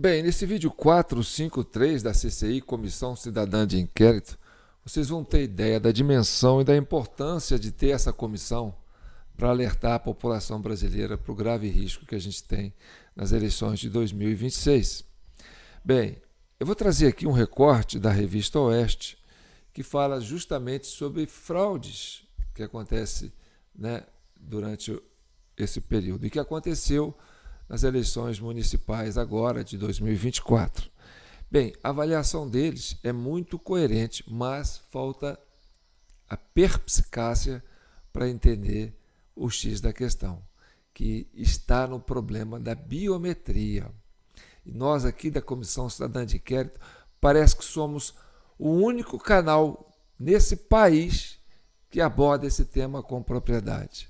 Bem, nesse vídeo 453 da CCI, Comissão Cidadã de Inquérito, vocês vão ter ideia da dimensão e da importância de ter essa comissão para alertar a população brasileira para o grave risco que a gente tem nas eleições de 2026. Bem, eu vou trazer aqui um recorte da revista Oeste que fala justamente sobre fraudes que acontecem, durante esse período e que aconteceu nas eleições municipais agora de 2024. Bem, a avaliação deles é muito coerente, mas falta a perspicácia para entender o X da questão, que está no problema da biometria. E nós aqui da Comissão Cidadã de Inquérito parece que somos o único canal nesse país que aborda esse tema com propriedade.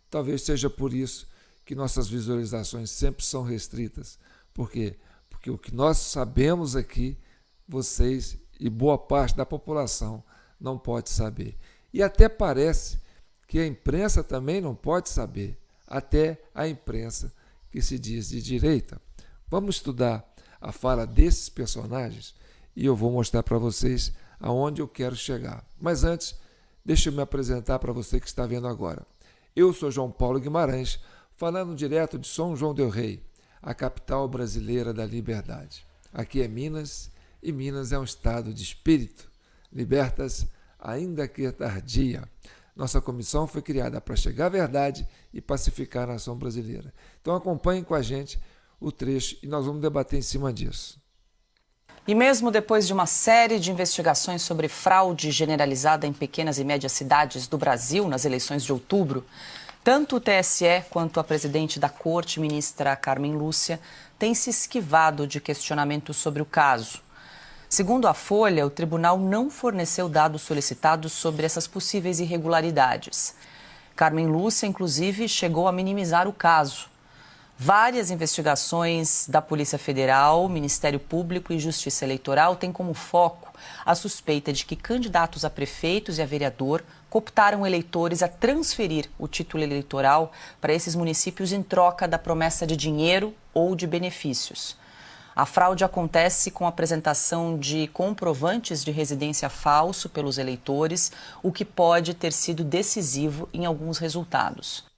Talvez seja por isso que nossas visualizações sempre são restritas. Por quê? Porque o que nós sabemos aqui, vocês e boa parte da população não pode saber. E até parece que a imprensa também não pode saber, até a imprensa que se diz de direita. Vamos estudar a fala desses personagens e eu vou mostrar para vocês aonde eu quero chegar. Mas antes, deixa eu me apresentar para você que está vendo agora. Eu sou João Paulo Guimarães, falando direto de São João del Rei, a capital brasileira da liberdade. Aqui é Minas, e Minas é um estado de espírito. Libertas, ainda que tardia. Nossa comissão foi criada para chegar à verdade e pacificar a nação brasileira. Então acompanhem com a gente o trecho e nós vamos debater em cima disso. E mesmo depois de uma série de investigações sobre fraude generalizada em pequenas e médias cidades do Brasil nas eleições de outubro, tanto o TSE quanto a presidente da Corte, ministra Carmen Lúcia, têm se esquivado de questionamentos sobre o caso. Segundo a Folha, o tribunal não forneceu dados solicitados sobre essas possíveis irregularidades. Carmen Lúcia, inclusive, chegou a minimizar o caso. Várias investigações da Polícia Federal, Ministério Público e Justiça Eleitoral têm como foco a suspeita de que candidatos a prefeitos e a vereador cooptaram eleitores a transferir o título eleitoral para esses municípios em troca da promessa de dinheiro ou de benefícios. A fraude acontece com a apresentação de comprovantes de residência falso pelos eleitores, o que pode ter sido decisivo em alguns resultados.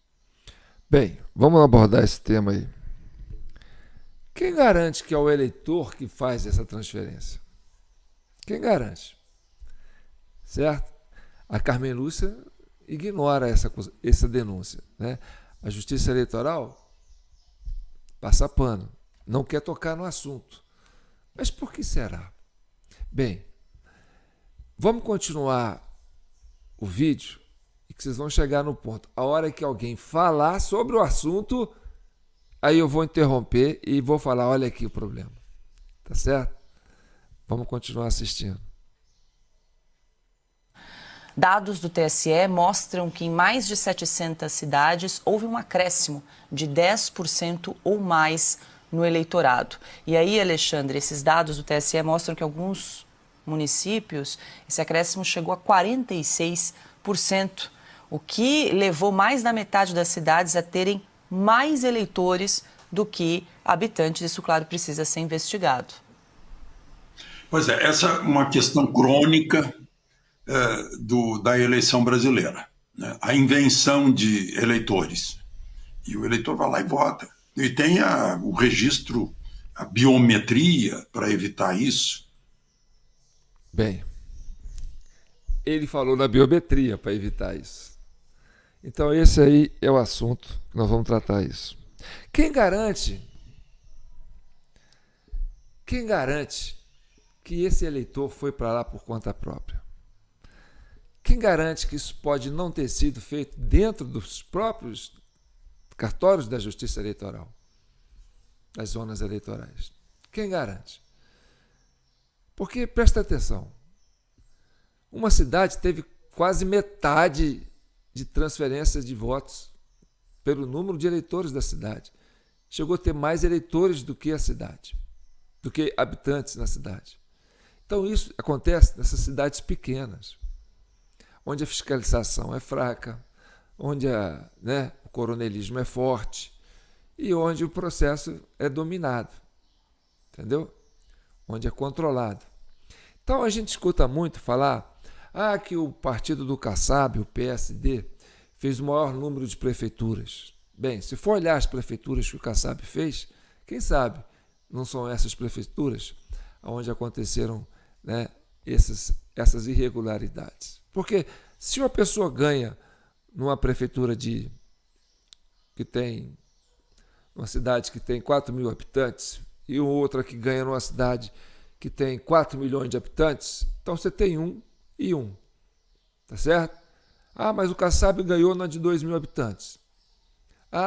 Bem, vamos abordar esse tema aí. Quem garante que é o eleitor que faz essa transferência? Quem garante? Certo? A Carmen Lúcia ignora essa denúncia. A Justiça Eleitoral passa pano, não quer tocar no assunto. Mas por que será? Bem, vamos continuar o vídeo e que vocês vão chegar no ponto. A hora que alguém falar sobre o assunto, aí eu vou interromper e vou falar, olha aqui o problema. Tá certo? Vamos continuar assistindo. Dados do TSE mostram que em mais de 700 cidades houve um acréscimo de 10% ou mais no eleitorado. E aí, Alexandre, esses dados do TSE mostram que alguns municípios, esse acréscimo chegou a 46%, o que levou mais da metade das cidades a terem mais eleitores do que habitantes. Isso, claro, precisa ser investigado. Pois é, essa é uma questão crônica da eleição brasileira, né? A invenção de eleitores. E o eleitor vai lá e vota. E tem o registro, a biometria para evitar isso. Bem, ele falou na biometria para evitar isso. Então esse aí é o assunto que nós vamos tratar isso. Quem garante que esse eleitor foi para lá por conta própria? Quem garante que isso pode não ter sido feito dentro dos próprios cartórios da Justiça Eleitoral, das zonas eleitorais? Quem garante? Porque, presta atenção, uma cidade teve quase metade de transferências de votos pelo número de eleitores da cidade. Chegou a ter mais eleitores do que a cidade, do que habitantes na cidade. Então isso acontece nessas cidades pequenas, onde a fiscalização é fraca, onde o coronelismo é forte e onde o processo é dominado. entendeu? Onde é controlado. Então a gente escuta muito falar que o partido do Kassab, o PSD, fez o maior número de prefeituras. Bem, se for olhar as prefeituras que o Kassab fez, quem sabe não são essas prefeituras onde aconteceram, né, essas irregularidades. Porque se uma pessoa ganha numa prefeitura que tem uma cidade que tem 4 mil habitantes e outra que ganha numa cidade que tem 4 milhões de habitantes, então você tem 1 e 1. Tá certo? Mas o Kassab ganhou na de 2 mil habitantes.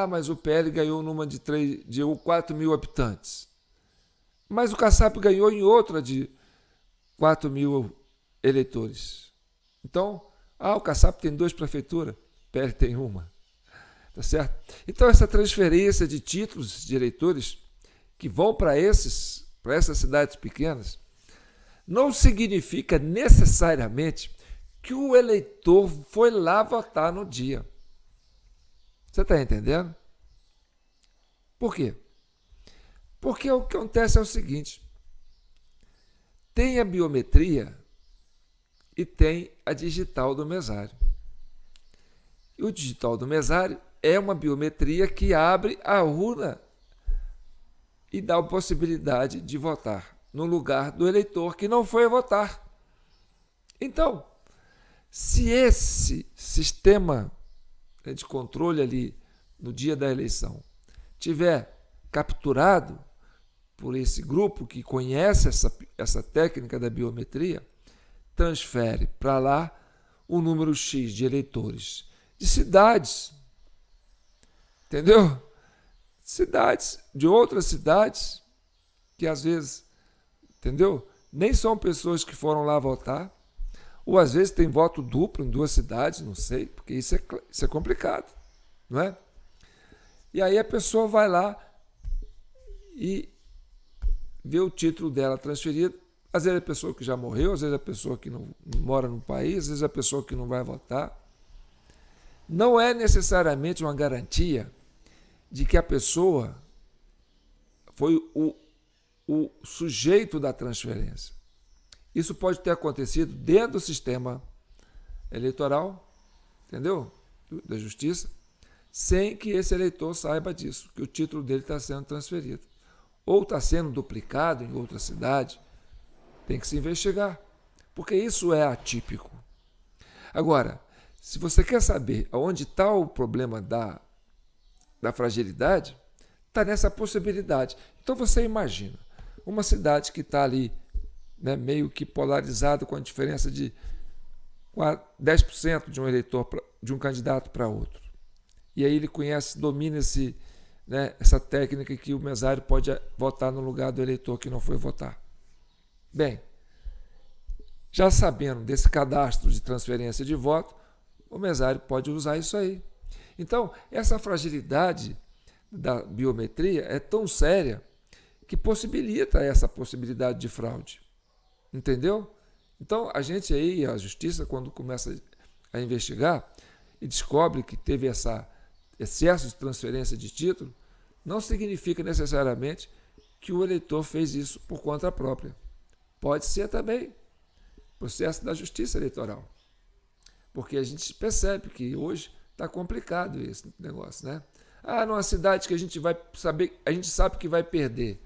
Mas o PL ganhou numa de 4 mil habitantes. Mas o Kassab ganhou em outra de 4 mil eleitores. Então, o Kassab tem 2 prefeituras, o PL tem uma. Tá certo? Então, essa transferência de títulos de eleitores que vão para essas cidades pequenas não significa necessariamente que o eleitor foi lá votar no dia. Você está entendendo? Por quê? Porque o que acontece é o seguinte: tem a biometria e tem a digital do mesário. E o digital do mesário é uma biometria que abre a urna e dá a possibilidade de votar no lugar do eleitor que não foi votar. Então, se esse sistema de controle ali no dia da eleição tiver capturado por esse grupo que conhece essa técnica da biometria, transfere para lá o número X de eleitores de cidades, entendeu? De outras cidades, que às vezes, entendeu? Nem são pessoas que foram lá votar, ou às vezes tem voto duplo em 2 cidades, não sei, porque isso é complicado, não é? E aí a pessoa vai lá e vê o título dela transferido. Às vezes é a pessoa que já morreu, às vezes é a pessoa que não mora no país, às vezes é a pessoa que não vai votar. Não é necessariamente uma garantia de que a pessoa foi o sujeito da transferência. Isso pode ter acontecido dentro do sistema eleitoral, entendeu? Da justiça, sem que esse eleitor saiba disso, que o título dele está sendo transferido. Ou está sendo duplicado em outra cidade. Tem que se investigar, porque isso é atípico. Agora, se você quer saber onde está o problema da fragilidade, está nessa possibilidade. Então você imagina uma cidade que está ali, né, meio que polarizada, com a diferença de 10% de um eleitor, de um candidato para outro. E aí ele domina essa técnica que o mesário pode votar no lugar do eleitor que não foi votar. Bem, já sabendo desse cadastro de transferência de voto, o mesário pode usar isso aí. Então, essa fragilidade da biometria é tão séria que possibilita essa possibilidade de fraude. Entendeu? Então, a gente aí, a justiça, quando começa a investigar e descobre que teve esse excesso de transferência de título, não significa necessariamente que o eleitor fez isso por conta própria. Pode ser também processo da justiça eleitoral. Porque a gente percebe que hoje está complicado esse negócio, né? Numa cidade que a gente sabe que vai perder,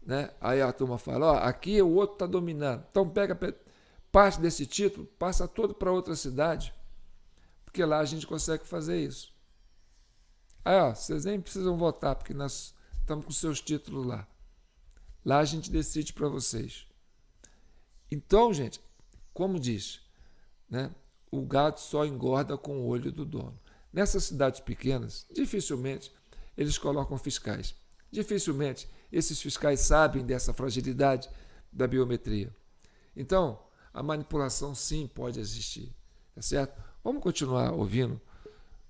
né? Aí a turma fala, aqui o outro está dominando. Então pega parte desse título, passa todo para outra cidade, porque lá a gente consegue fazer isso. Aí, vocês nem precisam votar, porque nós estamos com seus títulos lá. Lá a gente decide para vocês. Então, gente, como diz, né? O gado só engorda com o olho do dono. Nessas cidades pequenas, dificilmente eles colocam fiscais. Dificilmente esses fiscais sabem dessa fragilidade da biometria. Então, a manipulação sim pode existir. Tá certo? Vamos continuar ouvindo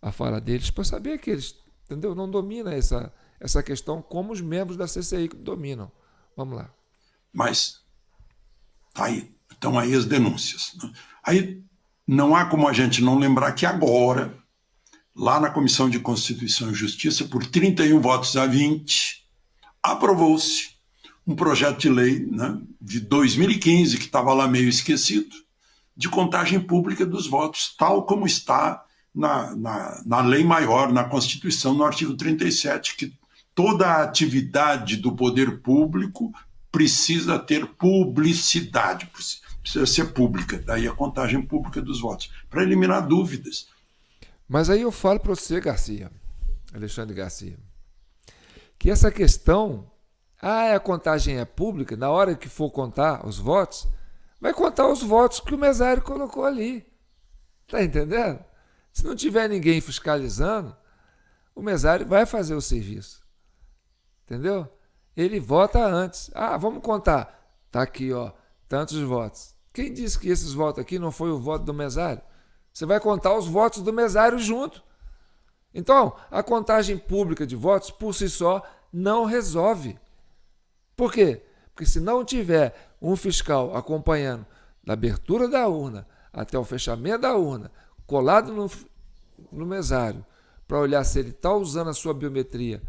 a fala deles para saber que eles, entendeu, não dominam essa questão como os membros da CCI dominam. Vamos lá. Mas estão aí as denúncias. Aí não há como a gente não lembrar que agora, lá na Comissão de Constituição e Justiça, por 31 votos a 20, aprovou-se um projeto de lei, né, de 2015, que estava lá meio esquecido, de contagem pública dos votos, tal como está na lei maior, na Constituição, no artigo 37, que toda a atividade do poder público precisa ter publicidade, precisa ser pública, daí a contagem pública dos votos, para eliminar dúvidas. Mas aí eu falo para você, Alexandre Garcia, que essa questão, a contagem é pública, na hora que for contar os votos, vai contar os votos que o mesário colocou ali. Tá entendendo? Se não tiver ninguém fiscalizando, o mesário vai fazer o serviço. Entendeu? Ele vota antes. Vamos contar. Tá aqui, ó, tantos votos. Quem disse que esses votos aqui não foi o voto do mesário? Você vai contar os votos do mesário junto. Então, a contagem pública de votos, por si só, não resolve. Por quê? Porque se não tiver um fiscal acompanhando da abertura da urna até o fechamento da urna, colado no mesário, para olhar se ele está usando a sua biometria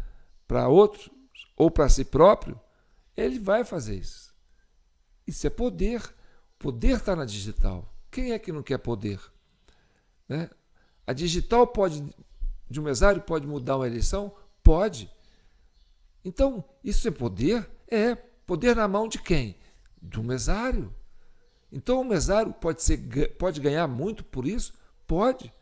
para outros ou para si próprio, ele vai fazer isso. Isso é poder. Poder está na digital. Quem é que não quer poder? Né? A digital de um mesário pode mudar uma eleição? Pode. Então, isso é poder? É. Poder na mão de quem? Do mesário. Então, o mesário pode ganhar muito por isso? Pode.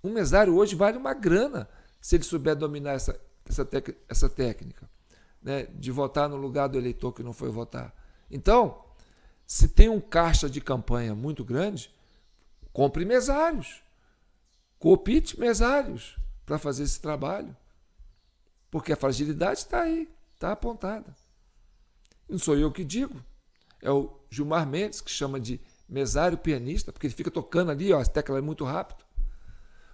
Um mesário hoje vale uma grana se ele souber dominar essa técnica, né, de votar no lugar do eleitor que não foi votar. Então, se tem um caixa de campanha muito grande, compre mesários. Coopte mesários para fazer esse trabalho. Porque a fragilidade está aí, está apontada. Não sou eu que digo. É o Gilmar Mendes, que chama de mesário pianista, porque ele fica tocando ali, ó, as teclas muito rápido.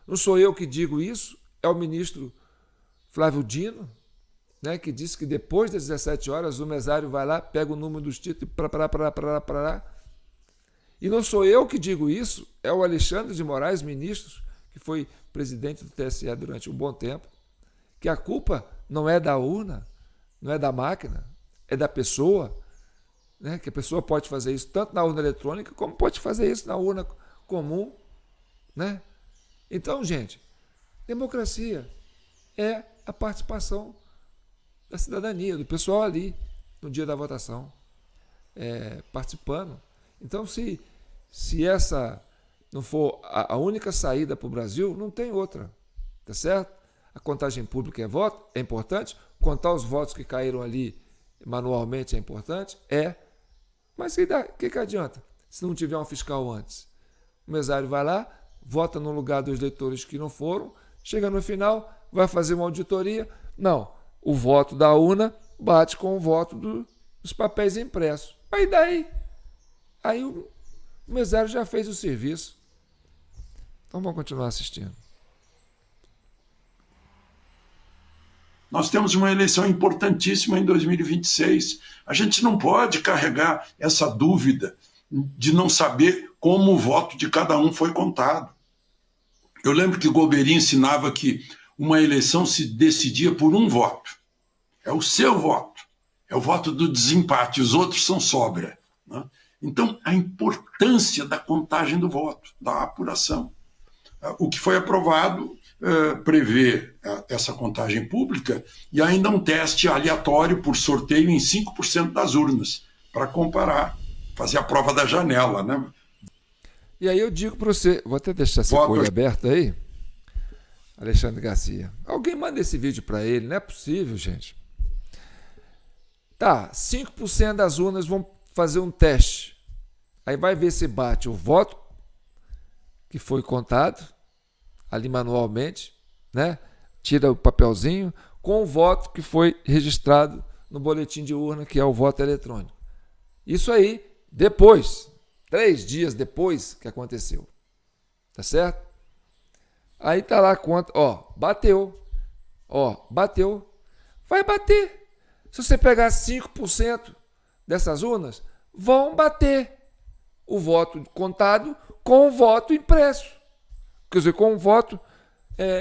Não sou eu que digo isso, é o ministro Flávio Dino, né, que disse que depois das 17 horas o mesário vai lá, pega o número dos títulos e E não sou eu que digo isso, é o Alexandre de Moraes, ministro, que foi presidente do TSE durante um bom tempo, que a culpa não é da urna, não é da máquina, é da pessoa, né? Que a pessoa pode fazer isso tanto na urna eletrônica como pode fazer isso na urna comum, né? Então, gente, democracia é a participação da cidadania, do pessoal ali no dia da votação, participando. Então, se essa não for a única saída para o Brasil, não tem outra, tá certo? A contagem pública é importante, contar os votos que caíram ali manualmente é importante, mas o que adianta se não tiver um fiscal antes? O mesário vai lá, vota no lugar dos eleitores que não foram, chega no final, vai fazer uma auditoria, não, o voto da urna bate com o voto dos papéis impressos. Aí daí? Aí o mesário já fez o serviço. Então vamos continuar assistindo. Nós temos uma eleição importantíssima em 2026. A gente não pode carregar essa dúvida de não saber como o voto de cada um foi contado. Eu lembro que Golbery ensinava que uma eleição se decidia por um voto. É o seu voto. É o voto do desempate. Os outros são sobra, né? Então, a importância da contagem do voto, da apuração. O que foi aprovado prevê essa contagem pública e ainda um teste aleatório por sorteio em 5% das urnas, para comparar, fazer a prova da janela, né? E aí eu digo para você, vou até deixar essa folha aberta aí, Alexandre Garcia. Alguém manda esse vídeo para ele, não é possível, gente. Tá, 5% das urnas vão fazer um teste. Aí vai ver se bate o voto que foi contado ali manualmente, né? Tira o papelzinho com o voto que foi registrado no boletim de urna, que é o voto eletrônico. Isso aí, depois, 3 dias depois que aconteceu. Tá certo? Aí tá lá a conta, bateu. Bateu. Vai bater. Se você pegar 5% dessas urnas, vão bater o voto contado com o voto impresso. Quer dizer, com o voto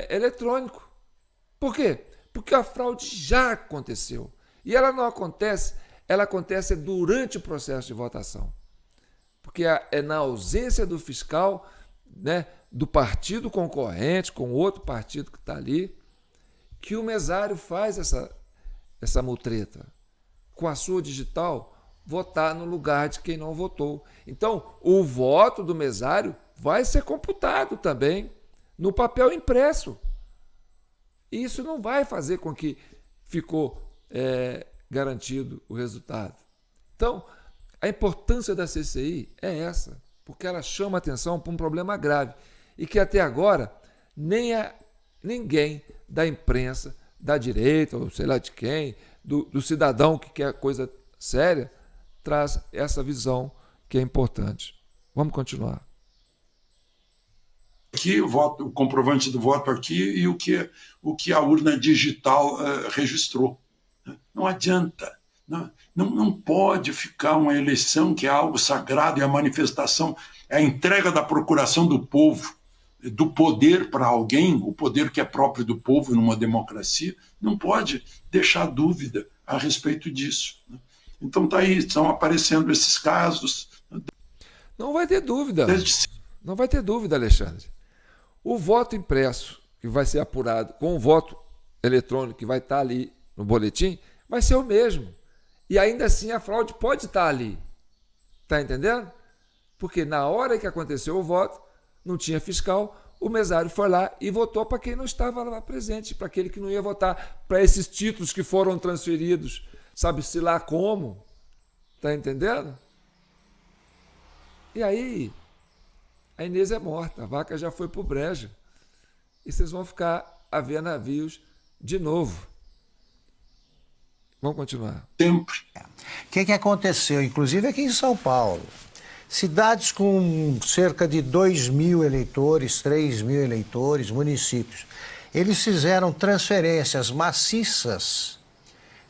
eletrônico. Por quê? Porque a fraude já aconteceu. E ela não acontece ela acontece durante o processo de votação. Porque é na ausência do fiscal, né, do partido concorrente com outro partido que está ali, que o mesário faz essa mutreta. Com a sua digital, votar no lugar de quem não votou. Então, o voto do mesário vai ser computado também no papel impresso. E isso não vai fazer com que ficou garantido o resultado. Então, a importância da CCI é essa, porque ela chama atenção para um problema grave e que até agora ninguém da imprensa, da direita, ou sei lá de quem, do cidadão que quer coisa séria, traz essa visão que é importante. Vamos continuar. Aqui, o comprovante do voto aqui e o que a urna digital registrou. Não adianta. Não pode ficar uma eleição que é algo sagrado e a manifestação, a entrega da procuração do povo, do poder para alguém, o poder que é próprio do povo numa democracia, não pode deixar dúvida a respeito disso. Então está aí, estão aparecendo esses casos. Não vai ter dúvida. Não vai ter dúvida, Alexandre. O voto impresso, que vai ser apurado com o voto eletrônico que vai estar ali no boletim, vai ser o mesmo. E ainda assim a fraude pode estar ali. Está entendendo? Porque na hora que aconteceu o voto, não tinha fiscal, o mesário foi lá e votou para quem não estava lá presente, para aquele que não ia votar, para esses títulos que foram transferidos, sabe-se lá como. Está entendendo? E aí, a Inês é morta, a vaca já foi para o brejo. E vocês vão ficar a ver navios de novo. Vamos continuar. Sempre. O que aconteceu, inclusive aqui em São Paulo? Cidades com cerca de 2.000 eleitores, 3.000 eleitores, municípios. Eles fizeram transferências maciças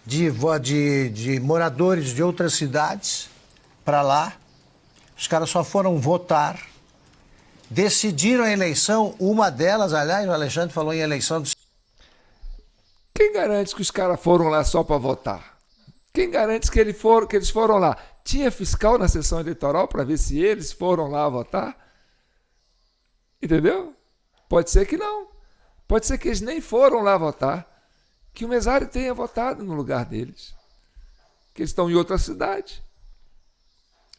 de moradores de outras cidades para lá. Os caras só foram votar, decidiram a eleição, uma delas, aliás, o Alexandre falou em eleição do... Quem garante que os caras foram lá só para votar? Quem garante que eles foram lá? Tinha fiscal na sessão eleitoral para ver se eles foram lá votar? Entendeu? Pode ser que não. Pode ser que eles nem foram lá votar. Que o mesário tenha votado no lugar deles. Que eles estão em outra cidade.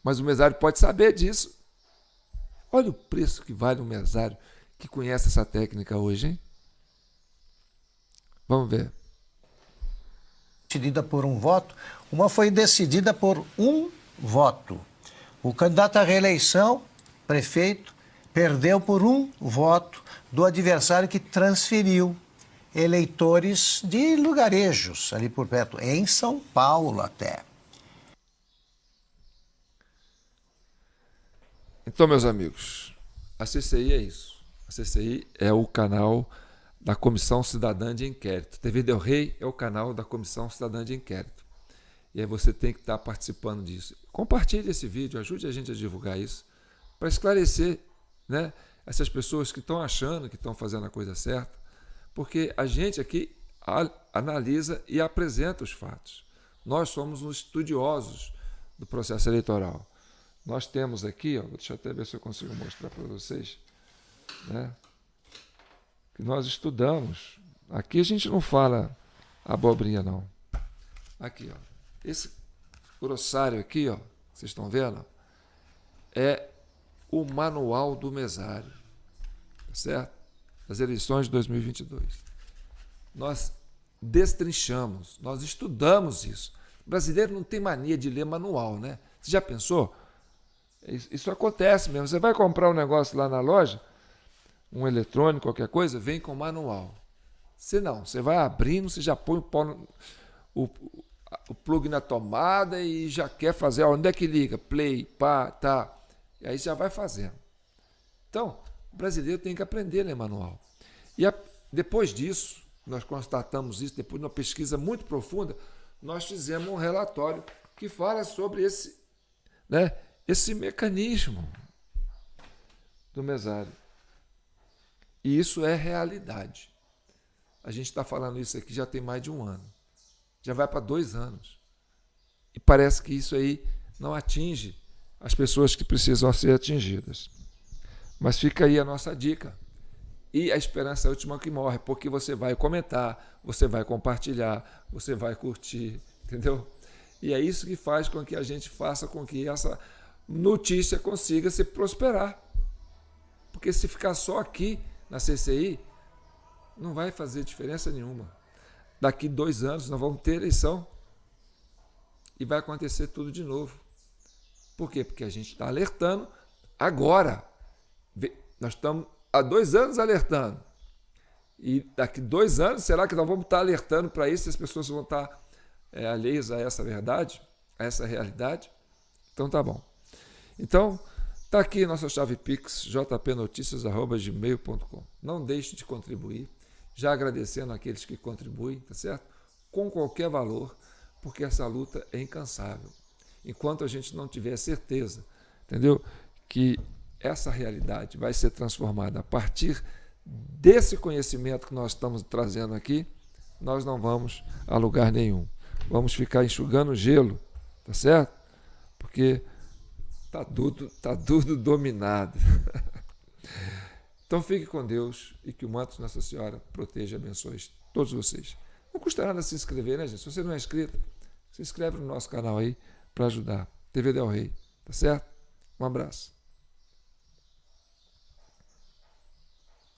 Mas o mesário pode saber disso. Olha o preço que vale um mesário que conhece essa técnica hoje, hein? Vamos ver. Decidida por um voto, uma foi decidida por um voto. O candidato à reeleição, prefeito, perdeu por um voto do adversário que transferiu eleitores de lugarejos ali por perto, em São Paulo até. Então, meus amigos, a CCI é isso. A CCI é o canal da Comissão Cidadã de Inquérito. TV Del Rey é o canal da Comissão Cidadã de Inquérito. E aí você tem que estar participando disso. Compartilhe esse vídeo, ajude a gente a divulgar isso, para esclarecer, né, essas pessoas que estão achando que estão fazendo a coisa certa, porque a gente aqui analisa e apresenta os fatos. Nós somos os estudiosos do processo eleitoral. Nós temos aqui, deixa eu até ver se eu consigo mostrar para vocês, né, que nós estudamos. Aqui a gente não fala abobrinha, não. Aqui, esse grossário aqui, vocês estão vendo, é o manual do mesário, certo? Das eleições de 2022. Nós destrinchamos, nós estudamos isso. O brasileiro não tem mania de ler manual, né? Você já pensou? Isso acontece mesmo. Você vai comprar um negócio lá na loja, um eletrônico, qualquer coisa, vem com manual. Você vai abrindo, você já põe o plug na tomada e já quer fazer. Onde é que liga? Play, pá, tá. E aí já vai fazendo. Então, o brasileiro tem que aprender a ler manual. E depois disso, nós constatamos isso, depois de uma pesquisa muito profunda, nós fizemos um relatório que fala sobre esse mecanismo do mesário. E isso é realidade. A gente está falando isso aqui já tem mais de um ano. Já vai para 2 anos. E parece que isso aí não atinge as pessoas que precisam ser atingidas. Mas fica aí a nossa dica. E a esperança é a última que morre, porque você vai comentar, você vai compartilhar, você vai curtir, entendeu? E é isso que faz com que a gente faça com que essa notícia consiga se prosperar. Porque se ficar só aqui na CCI, não vai fazer diferença nenhuma. Daqui 2 anos nós vamos ter eleição e vai acontecer tudo de novo. Por quê? Porque a gente está alertando agora. Nós estamos há 2 anos alertando. E daqui 2 anos, será que nós vamos estar alertando para isso? As pessoas vão estar alheias a essa verdade, a essa realidade? Então tá bom. Então, está aqui nossa chave Pix, jpnoticias@gmail.com. Não deixe de contribuir, já agradecendo aqueles que contribuem, tá certo? Com qualquer valor, porque essa luta é incansável. Enquanto a gente não tiver certeza, entendeu? Que essa realidade vai ser transformada a partir desse conhecimento que nós estamos trazendo aqui, nós não vamos a lugar nenhum. Vamos ficar enxugando gelo, tá certo? Porque tá tudo dominado. Então fique com Deus e que o manto de Nossa Senhora proteja e abençoe todos vocês. Não custa nada se inscrever, né, gente? Se você não é inscrito, se inscreve no nosso canal aí para ajudar. TV Del Rey, tá certo? Um abraço.